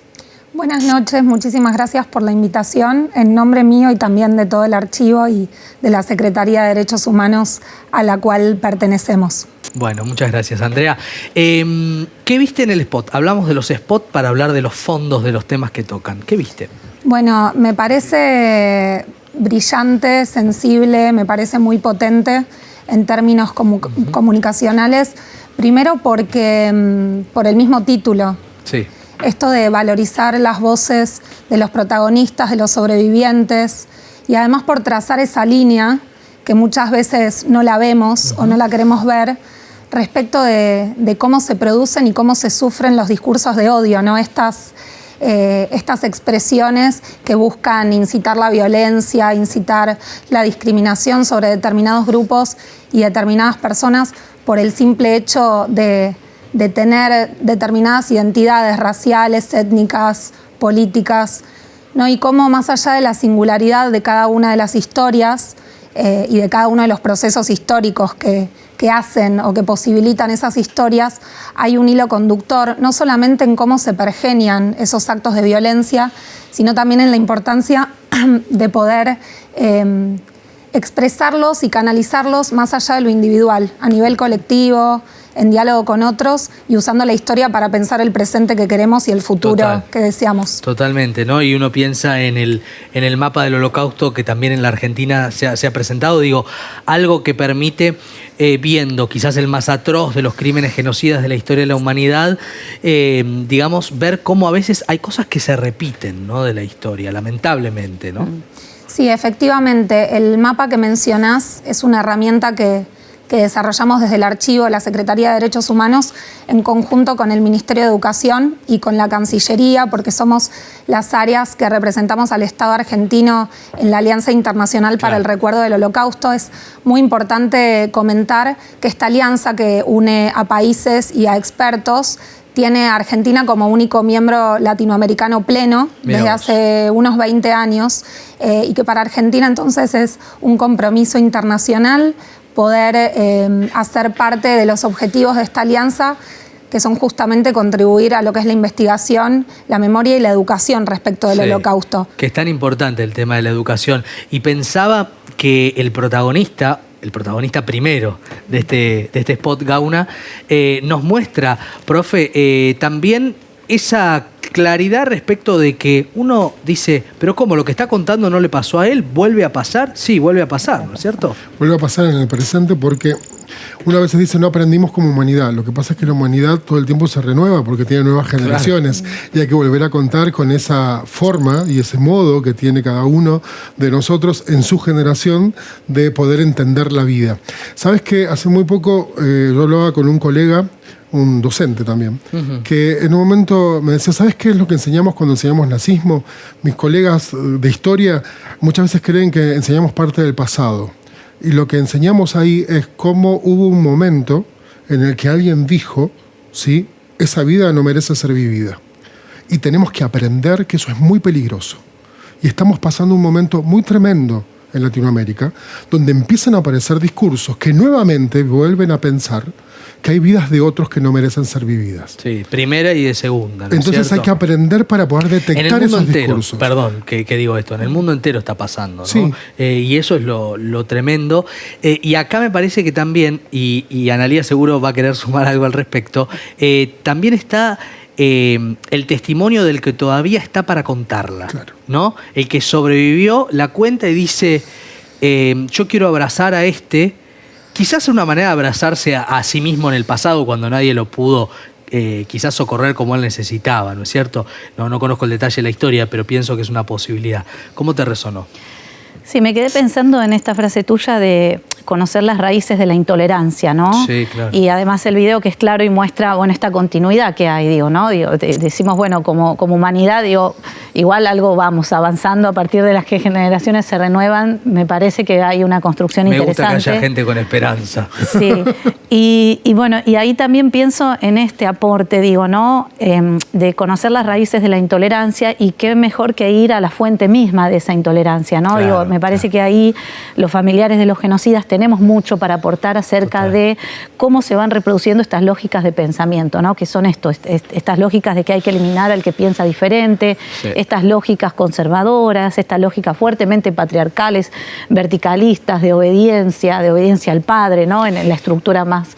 Buenas noches, muchísimas gracias por la invitación. En nombre mío y también de todo el archivo y de la Secretaría de Derechos Humanos a la cual pertenecemos. Bueno, muchas gracias, Andrea. ¿Qué viste en el spot? Hablamos de los spots para hablar de los fondos de los temas que tocan. ¿Qué viste? Bueno, me parece brillante, sensible, me parece muy potente en términos comunicacionales. Primero porque por el mismo título. Sí. Esto de valorizar las voces de los protagonistas, de los sobrevivientes, y además por trazar esa línea que muchas veces no la vemos o no la queremos ver respecto de cómo se producen y cómo se sufren los discursos de odio, ¿no? Estas expresiones que buscan incitar la violencia, incitar la discriminación sobre determinados grupos y determinadas personas por el simple hecho de tener determinadas identidades raciales, étnicas, políticas, ¿no? Y cómo más allá de la singularidad de cada una de las historias y de cada uno de los procesos históricos que hacen o que posibilitan esas historias, hay un hilo conductor, no solamente en cómo se pergenian esos actos de violencia, sino también en la importancia de poder expresarlos y canalizarlos más allá de lo individual, a nivel colectivo, en diálogo con otros y usando la historia para pensar el presente que queremos y el futuro que deseamos. Totalmente, ¿no? Y uno piensa en el mapa del Holocausto que también en la Argentina se ha presentado, digo, algo que permite, viendo quizás el más atroz de los crímenes genocidas de la historia de la humanidad, digamos, ver cómo a veces hay cosas que se repiten, ¿no?, de la historia, lamentablemente, ¿no? Sí, efectivamente, el mapa que mencionás es una herramienta que desarrollamos desde el archivo, la Secretaría de Derechos Humanos, en conjunto con el Ministerio de Educación y con la Cancillería, porque somos las áreas que representamos al Estado argentino en la Alianza Internacional para el Recuerdo del Holocausto. Es muy importante comentar que esta alianza que une a países y a expertos tiene a Argentina como único miembro latinoamericano pleno desde hace unos 20 años y que para Argentina entonces es un compromiso internacional poder hacer parte de los objetivos de esta alianza, que son justamente contribuir a lo que es la investigación, la memoria y la educación respecto del Holocausto. Que es tan importante el tema de la educación. Y pensaba que el protagonista primero de este spot, Gauna, nos muestra, profe, también esa claridad respecto de que uno dice, pero ¿cómo? ¿Lo que está contando no le pasó a él? ¿Vuelve a pasar? Sí, vuelve a pasar, ¿no es cierto? Vuelve a pasar en el presente porque Una vez dice no aprendimos como humanidad. Lo que pasa es que la humanidad todo el tiempo se renueva porque tiene nuevas generaciones. Claro. Y hay que volver a contar con esa forma y ese modo que tiene cada uno de nosotros en su generación de poder entender la vida. ¿Sabes qué? Hace muy poco yo hablaba con un colega, un docente también, que en un momento me decía, ¿sabes qué es lo que enseñamos cuando enseñamos nazismo? Mis colegas de historia muchas veces creen que enseñamos parte del pasado. Y lo que enseñamos ahí es cómo hubo un momento en el que alguien dijo, ¿sí? Esa vida no merece ser vivida. Y tenemos que aprender que eso es muy peligroso. Y estamos pasando un momento muy tremendo en Latinoamérica, donde empiezan a aparecer discursos que nuevamente vuelven a pensar que hay vidas de otros que no merecen ser vividas. Sí, primera y de segunda, ¿no? Entonces hay que aprender para poder detectar esos entero, discursos. Perdón que digo esto, en el mundo entero está pasando, ¿no? Sí. Y eso es lo tremendo. Y acá me parece que también, y Analía seguro va a querer sumar algo al respecto, también está el testimonio del que todavía está para contarla, claro, ¿no? El que sobrevivió la cuenta y dice, yo quiero abrazar a quizás es una manera de abrazarse a sí mismo en el pasado cuando nadie lo pudo quizás socorrer como él necesitaba, ¿no es cierto? No conozco el detalle de la historia, pero pienso que es una posibilidad. ¿Cómo te resonó? Sí, me quedé pensando en esta frase tuya de conocer las raíces de la intolerancia, ¿no? Sí, claro. Y además el video que es claro y muestra, bueno, esta continuidad que hay, digo, ¿no? Decimos, bueno, como humanidad, digo, igual algo vamos avanzando a partir de las que generaciones se renuevan, me parece que hay una construcción interesante. Me gusta que haya gente con esperanza. Sí, y bueno, y ahí también pienso en este aporte, digo, ¿no? De conocer las raíces de la intolerancia y qué mejor que ir a la fuente misma de esa intolerancia, ¿no? Claro, digo, me parece que ahí los familiares de los genocidas tenemos mucho para aportar acerca de cómo se van reproduciendo estas lógicas de pensamiento, ¿no? Que son estas lógicas de que hay que eliminar al que piensa diferente, sí, estas lógicas conservadoras, estas lógicas fuertemente patriarcales, verticalistas, de obediencia al padre, ¿no? En la estructura más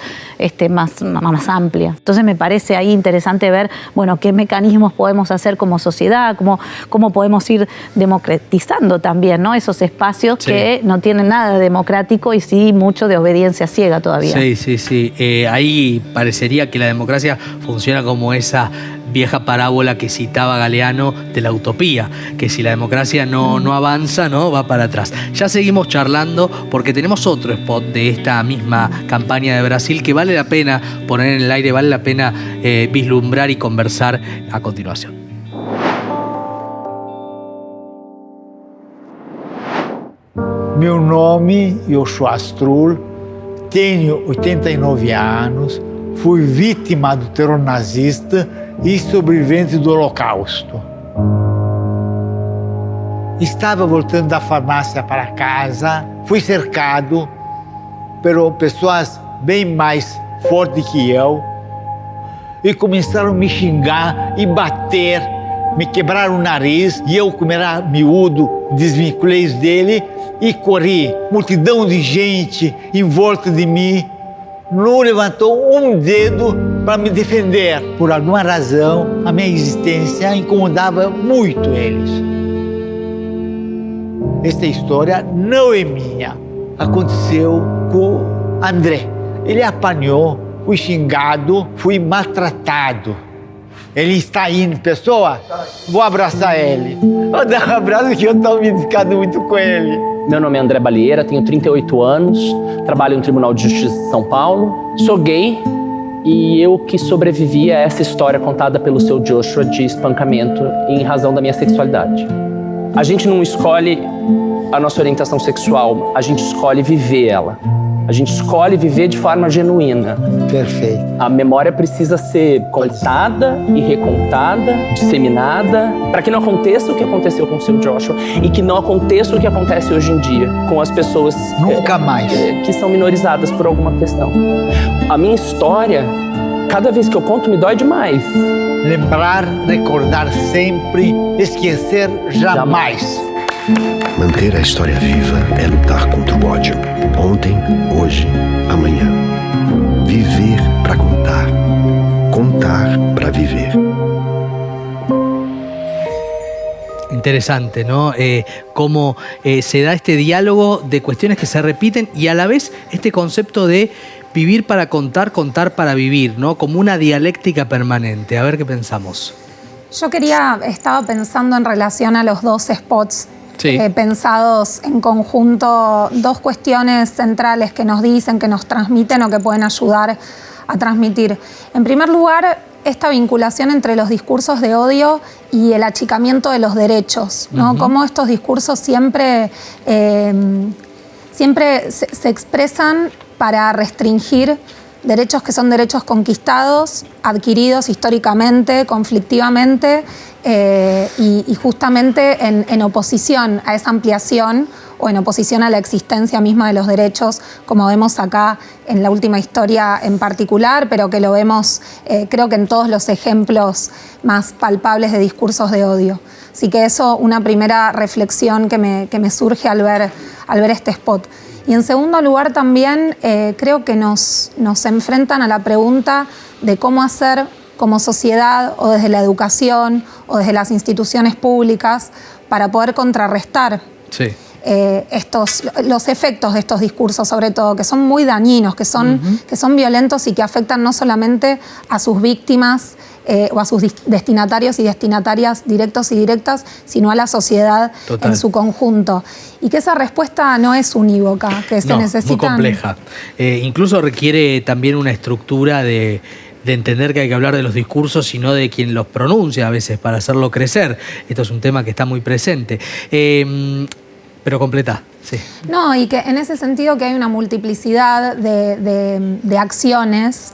amplia. Entonces me parece ahí interesante ver, bueno, qué mecanismos podemos hacer como sociedad, cómo podemos ir democratizando también, ¿no? Esos espacios, sí, que no tienen nada de democrático y sí mucho de obediencia ciega todavía. Sí. Ahí parecería que la democracia funciona como esa vieja parábola que citaba Galeano de la utopía, que si la democracia no avanza, ¿no? Va para atrás. Ya seguimos charlando porque tenemos otro spot de esta misma campaña de Brasil que vale la pena poner en el aire, vale la pena vislumbrar y conversar a continuación. Meu nome é Yoshua Astrul, tenho 89 anos, fui vítima do terror nazista e sobrevivente do Holocausto. Estava voltando da farmácia para casa, fui cercado por pessoas bem mais fortes que eu e começaram a me xingar e bater, me quebraram o nariz e eu, como era miúdo, desvinculei dele e corri. Multidão de gente em volta de mim não levantou um dedo para me defender. Por alguma razão, a minha existência incomodava muito eles. Esta história não é minha. Aconteceu com André. Ele apanhou, fui xingado, fui maltratado. Ele está aí, pessoa? Vou abraçar ele. Vou dar um abraço que eu estou me identificando muito com ele. Meu nome é André Balieira, tenho 38 anos, trabalho no Tribunal de Justiça de São Paulo, sou gay e eu que sobrevivi a essa história contada pelo seu Joshua de espancamento em razão da minha sexualidade. A gente não escolhe a nossa orientação sexual, a gente escolhe viver ela. A gente escolhe viver de forma genuína. Perfeito. A memória precisa ser contada e recontada, disseminada, para que não aconteça o que aconteceu com o seu Joshua e que não aconteça o que acontece hoje em dia com as pessoas nunca mais que são minorizadas por alguma questão. A minha história, cada vez que eu conto, me dói demais. Lembrar, recordar sempre, esquecer jamais. Manter a história viva é lutar contra o ódio. Ontem, hoje, amanhã. Viver para contar. Contar para viver. Interesante, ¿no? Cómo se da este diálogo de cuestiones que se repiten y a la vez este concepto de vivir para contar, contar para vivir, ¿no? Como una dialéctica permanente. A ver qué pensamos. Yo estaba pensando en relación a los dos spots pensados en conjunto, dos cuestiones centrales que nos dicen, que nos transmiten o que pueden ayudar a transmitir. En primer lugar, esta vinculación entre los discursos de odio y el achicamiento de los derechos, ¿no? Cómo estos discursos siempre se expresan para restringir derechos que son derechos conquistados, adquiridos históricamente, conflictivamente, y justamente en oposición a esa ampliación o en oposición a la existencia misma de los derechos, como vemos acá en la última historia en particular, pero que lo vemos creo que en todos los ejemplos más palpables de discursos de odio. Así que eso, una primera reflexión que me surge al ver este spot. Y en segundo lugar también creo que nos enfrentan a la pregunta de cómo hacer como sociedad o desde la educación o desde las instituciones públicas para poder contrarrestar los efectos de estos discursos, sobre todo, que son muy dañinos, que son violentos y que afectan no solamente a sus víctimas o a sus destinatarios y destinatarias directos y directas, sino a la sociedad en su conjunto. Y que esa respuesta no es unívoca, que se necesitan... muy compleja. Incluso requiere también una estructura de entender que hay que hablar de los discursos y no de quien los pronuncia a veces para hacerlo crecer. Esto es un tema que está muy presente. Pero completa, sí. No, y que en ese sentido que hay una multiplicidad de acciones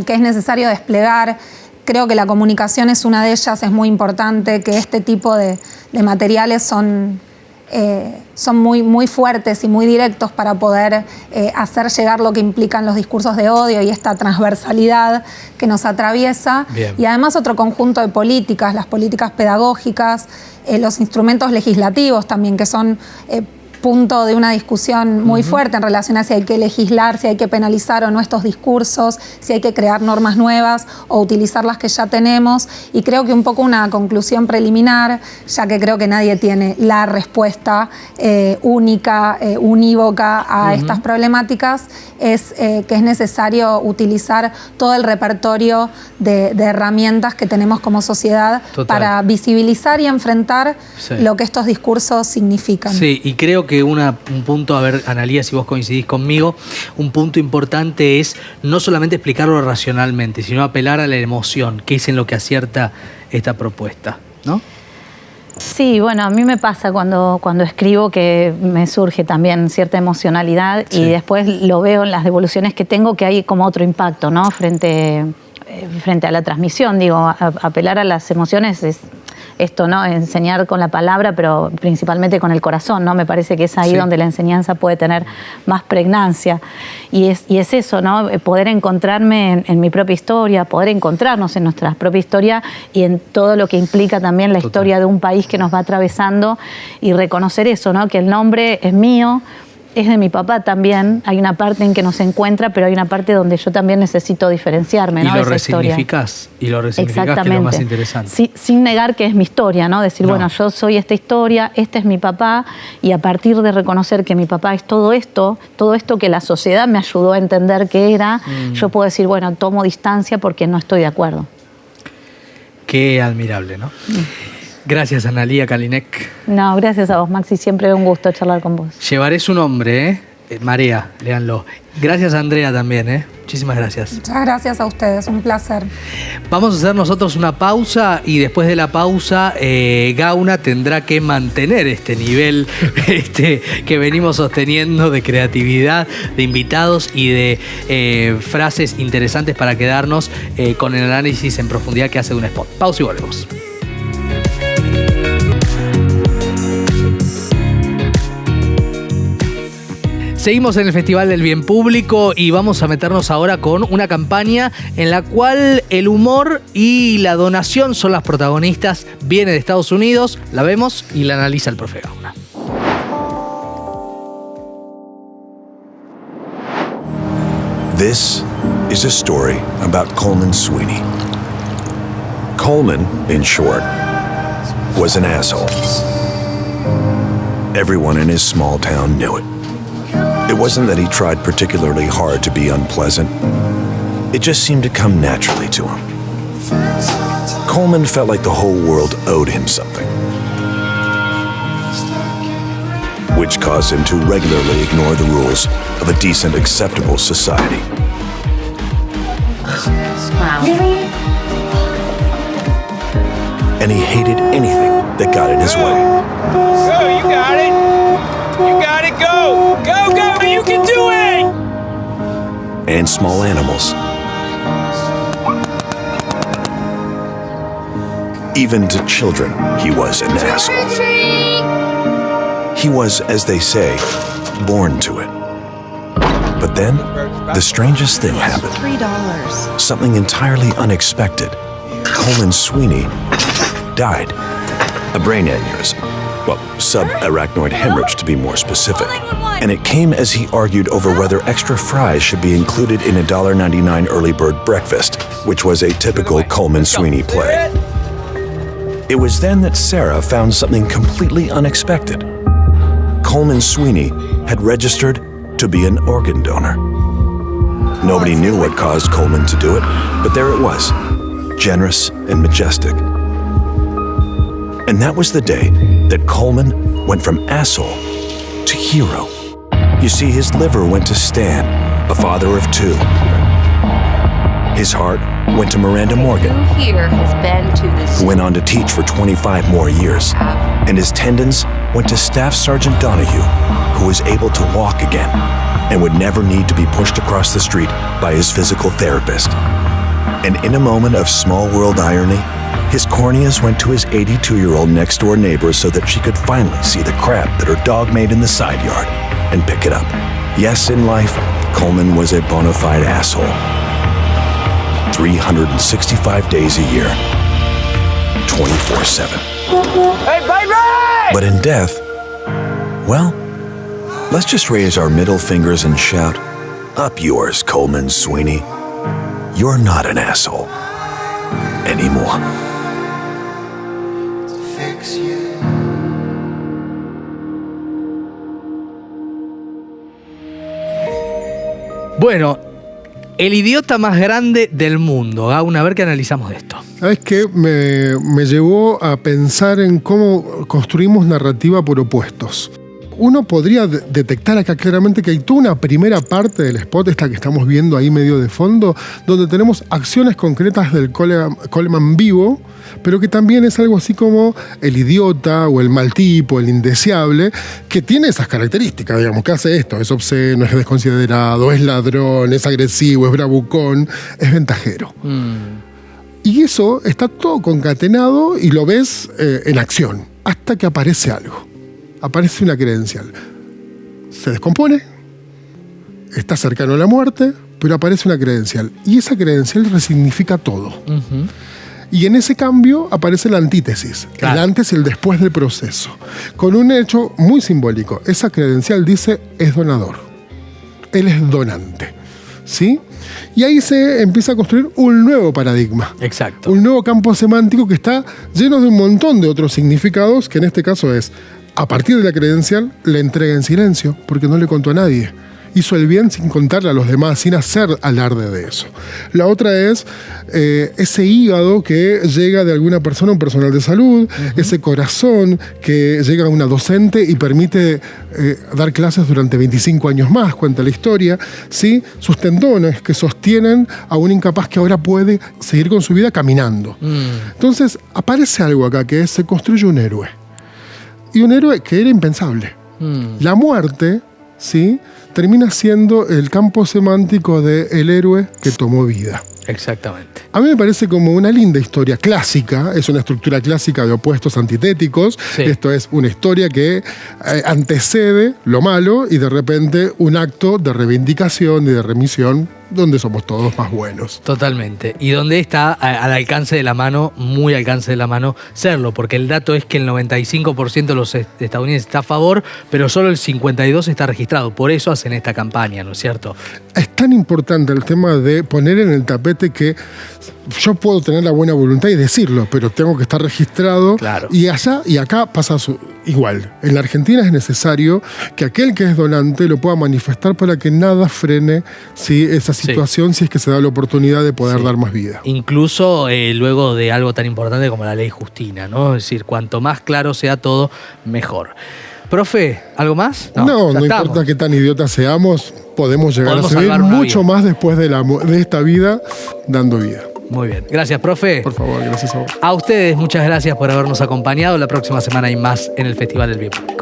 que es necesario desplegar. Creo que la comunicación es una de ellas, es muy importante, que este tipo de materiales son muy, muy fuertes y muy directos para poder hacer llegar lo que implican los discursos de odio y esta transversalidad que nos atraviesa. Bien. Y además otro conjunto de políticas, las políticas pedagógicas, los instrumentos legislativos también, que son punto de una discusión muy fuerte en relación a si hay que legislar, si hay que penalizar o no estos discursos, si hay que crear normas nuevas o utilizar las que ya tenemos. Y creo que un poco una conclusión preliminar, ya que creo que nadie tiene la respuesta única, unívoca a estas problemáticas, es que es necesario utilizar todo el repertorio de herramientas que tenemos como sociedad para visibilizar y enfrentar lo que estos discursos significan. Sí, y creo que un punto, a ver, Analía, si vos coincidís conmigo, un punto importante es no solamente explicarlo racionalmente, sino apelar a la emoción, que es en lo que acierta esta propuesta, ¿no? Sí, bueno, a mí me pasa cuando escribo que me surge también cierta emocionalidad y después lo veo en las devoluciones que tengo, que hay como otro impacto, ¿no? Frente a la transmisión, digo, apelar a las emociones es esto, ¿no? Enseñar con la palabra, pero principalmente con el corazón, ¿no? Me parece que es ahí donde la enseñanza puede tener más pregnancia. Y es eso, ¿no? Poder encontrarme en mi propia historia, poder encontrarnos en nuestra propia historia y en todo lo que implica también la historia de un país que nos va atravesando y reconocer eso, ¿no? Que el nombre es mío, es de mi papá también. Hay una parte en que nos encuentra, pero hay una parte donde yo también necesito diferenciarme, ¿no? Y lo resignificás, que es lo más interesante. Sin negar que es mi historia, ¿no? Decir, bueno, yo soy esta historia, este es mi papá, y a partir de reconocer que mi papá es todo esto que la sociedad me ayudó a entender que era, yo puedo decir, bueno, tomo distancia porque no estoy de acuerdo. Qué admirable, ¿no? Gracias, Analía Kalinek. No, gracias a vos, Maxi. Siempre un gusto charlar con vos. Llevaré su nombre, Marea, léanlo. Gracias, Andrea, también, Muchísimas gracias. Muchas gracias a ustedes, un placer. Vamos a hacer nosotros una pausa y después de la pausa Gauna tendrá que mantener este nivel que venimos sosteniendo de creatividad, de invitados y de frases interesantes para quedarnos con el análisis en profundidad que hace de un spot. Pausa y volvemos. Seguimos en el Festival del Bien Público y vamos a meternos ahora con una campaña en la cual el humor y la donación son las protagonistas. Viene de Estados Unidos, la vemos y la analiza el profe Gauna. This is a story about Coleman Sweeney. Coleman, in short, was an asshole. Everyone in his small town knew it. It wasn't that he tried particularly hard to be unpleasant. It just seemed to come naturally to him. Coleman felt like the whole world owed him something, which caused him to regularly ignore the rules of a decent, acceptable society. Wow. And he hated anything that got in his way. Go, you got it! You got it, go! Go, go, you can do it! And small animals. Even to children, he was an asshole. He was, as they say, born to it. But then, the strangest thing happened. $3. Something entirely unexpected. Coleman Sweeney died. A brain aneurysm. Well, subarachnoid hemorrhage to be more specific. And it came as he argued over whether extra fries should be included in a $1.99 early bird breakfast, which was a typical Coleman Sweeney play. It was then that Sarah found something completely unexpected. Coleman Sweeney had registered to be an organ donor. Nobody knew what caused Coleman to do it, but there it was, generous and majestic. And that was the day that Coleman went from asshole to hero. You see, his liver went to Stan, a father of 2. His heart went to Miranda Morgan, who went on to teach for 25 more years. And his tendons went to Staff Sergeant Donahue, who was able to walk again and would never need to be pushed across the street by his physical therapist. And in a moment of small world irony, his corneas went to his 82-year-old next-door neighbor so that she could finally see the crap that her dog made in the side yard and pick it up. Yes, in life, Coleman was a bona fide asshole. 365 days a year, 24/7. Hey, baby! But in death, well, let's just raise our middle fingers and shout, "Up yours, Coleman Sweeney. You're not an asshole anymore." Bueno, el idiota más grande del mundo. Gauna, a ver qué analizamos de esto. ¿Sabes qué? Me llevó a pensar en cómo construimos narrativa por opuestos. Uno podría detectar acá claramente que hay toda una primera parte del spot, esta que estamos viendo ahí medio de fondo, donde tenemos acciones concretas del Coleman vivo, pero que también es algo así como el idiota o el mal tipo, el indeseable, que tiene esas características, digamos, que hace esto, es obsceno, es desconsiderado, es ladrón, es agresivo, es bravucón, es ventajero. Y eso está todo concatenado y lo ves en acción, hasta que aparece algo. Aparece una credencial. Se descompone, está cercano a la muerte, pero aparece una credencial. Y esa credencial resignifica todo. Y en ese cambio aparece la antítesis, claro, el antes y el después del proceso, con un hecho muy simbólico. Esa credencial dice, es donador. Él es donante. ¿Sí? Y ahí se empieza a construir un nuevo paradigma. Exacto. Un nuevo campo semántico que está lleno de un montón de otros significados, que en este caso es, a partir de la credencial, le entrega en silencio, porque no le contó a nadie. Hizo el bien sin contarle a los demás, sin hacer alarde de eso. La otra es ese hígado que llega de alguna persona, un personal de salud, ese corazón que llega a una docente y permite dar clases durante 25 años más, cuenta la historia, ¿sí? Sus tendones que sostienen a un incapaz que ahora puede seguir con su vida caminando. Entonces, aparece algo acá, que es, se construye un héroe. Y un héroe que era impensable. La muerte, ¿sí?, termina siendo el campo semántico del héroe que tomó vida. Exactamente. A mí me parece como una linda historia clásica, es una estructura clásica de opuestos antitéticos. Sí. Esto es una historia que antecede lo malo y de repente un acto de reivindicación y de remisión donde somos todos más buenos. Totalmente. Y donde está al alcance de la mano, muy al alcance de la mano, serlo, porque el dato es que el 95% de los estadounidenses está a favor, pero solo el 52% está registrado. Por eso hacen esta campaña, ¿no es cierto? Es tan importante el tema de poner en el tapete que yo puedo tener la buena voluntad y decirlo, pero tengo que estar registrado. Claro. Y allá y acá pasa igual. En la Argentina es necesario que aquel que es donante lo pueda manifestar para que nada frene esa situación, si es que se da la oportunidad de poder dar más vida. Incluso luego de algo tan importante como la ley Justina, ¿no? Es decir, cuanto más claro sea todo, mejor. Profe, ¿algo más? No importa qué tan idiotas seamos, podemos llegar a seguir mucho más después de esta vida, dando vida. Muy bien. Gracias, profe. Por favor, gracias a vos. A ustedes, muchas gracias por habernos acompañado. La próxima semana hay más en el Festival del Bien Público.